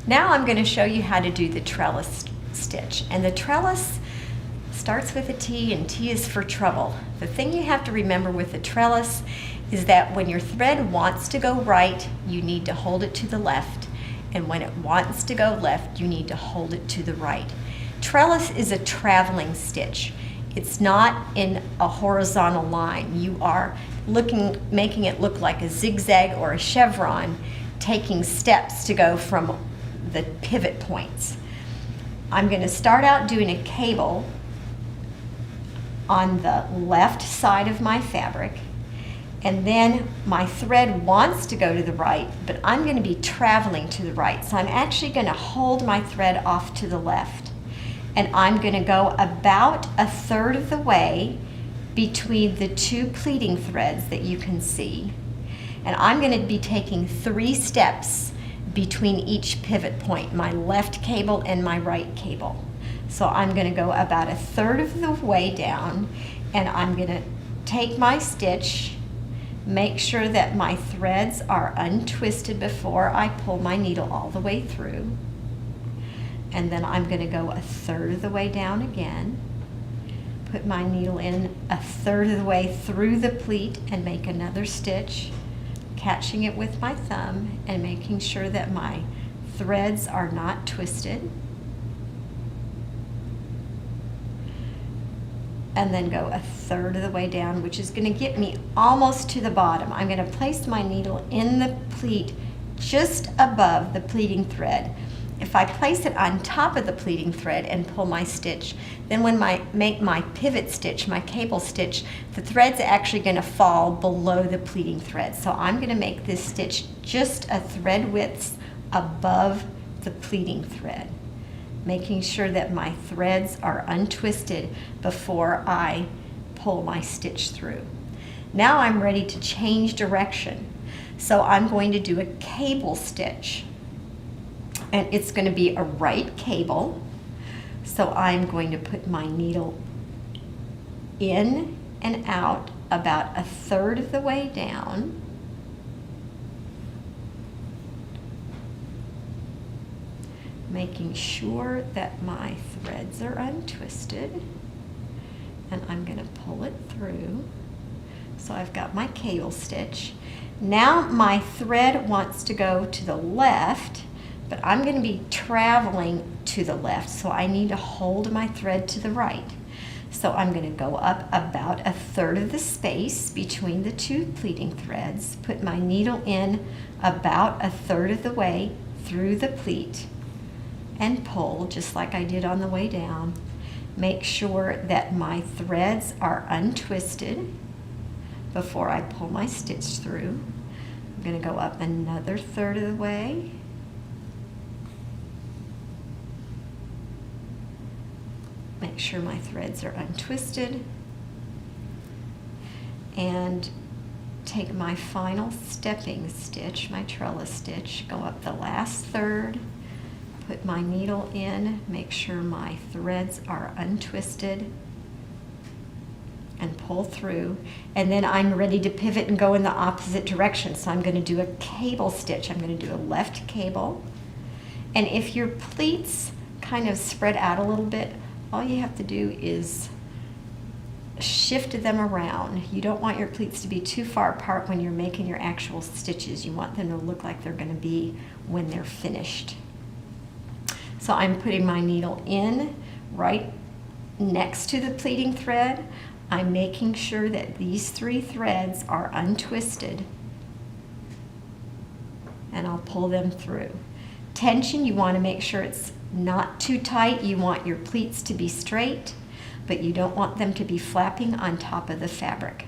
Now I'm going to show you how to do the trellis stitch. And the trellis starts with a T, and T is for treble. The thing you have to remember with the trellis is that when your thread wants to go right, you need to hold it to the left. And when it wants to go left, you need to hold it to the right. Trellis is a traveling stitch. It's not in a horizontal line. You are making it look like a zigzag or a chevron, taking steps to go from the pivot points. I'm going to start out doing a cable on the left side of my fabric, and then my thread wants to go to the right, but I'm going to be traveling to the right. So I'm actually going to hold my thread off to the left, and I'm going to go about a third of the way between the two pleating threads that you can see. And I'm going to be taking 3 steps between each pivot point, my left cable and my right cable. So I'm going to go about a third of the way down, and I'm going to take my stitch, make sure that my threads are untwisted before I pull my needle all the way through. And then I'm going to go a third of the way down again, put my needle in a third of the way through the pleat and make another stitch, catching it with my thumb and making sure that my threads are not twisted. And then go a third of the way down, which is going to get me almost to the bottom. I'm going to place my needle in the pleat just above the pleating thread. If I place it on top of the pleating thread and pull my stitch, then when I make my pivot stitch, my cable stitch, the thread's actually going to fall below the pleating thread. So I'm going to make this stitch just a thread width above the pleating thread, making sure that my threads are untwisted before I pull my stitch through. Now I'm ready to change direction. So I'm going to do a cable stitch, and it's going to be a right cable. So I'm going to put my needle in and out about a third of the way down. Making sure that my threads are untwisted, and I'm going to pull it through. So I've got my cable stitch. Now my thread wants to go to the left, but I'm going to be traveling to the left, so I need to hold my thread to the right. So I'm going to go up about a third of the space between the two pleating threads, put my needle in about a third of the way through the pleat, and pull just like I did on the way down. Make sure that my threads are untwisted before I pull my stitch through. I'm going to go up another third of the way. Make sure my threads are untwisted, and take my final stepping stitch, my trellis stitch, go up the last third, put my needle in, make sure my threads are untwisted, and pull through. And then I'm ready to pivot and go in the opposite direction. So I'm going to do a cable stitch. I'm going to do a left cable. And if your pleats kind of spread out a little bit, all you have to do is shift them around. You don't want your pleats to be too far apart when you're making your actual stitches. You want them to look like they're going to be when they're finished. So I'm putting my needle in right next to the pleating thread. I'm making sure that these 3 threads are untwisted, and I'll pull them through. Tension, you want to make sure it's not too tight. You want your pleats to be straight, but you don't want them to be flapping on top of the fabric.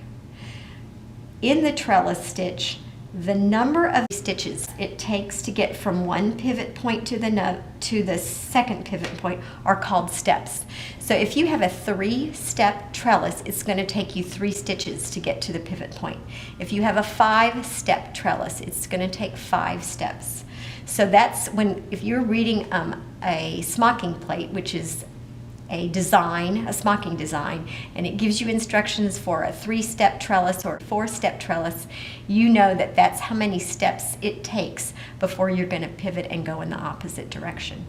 In the trellis stitch, the number of stitches it takes to get from one pivot point to the second pivot point are called steps. So if you have a 3-step trellis, it's going to take you 3 stitches to get to the pivot point. If you have a 5-step trellis, it's going to take 5 steps. So that's when, if you're reading a smocking plate, which is a design, a smocking design, and it gives you instructions for a 3-step trellis or a 4-step trellis, you know that that's how many steps it takes before you're going to pivot and go in the opposite direction.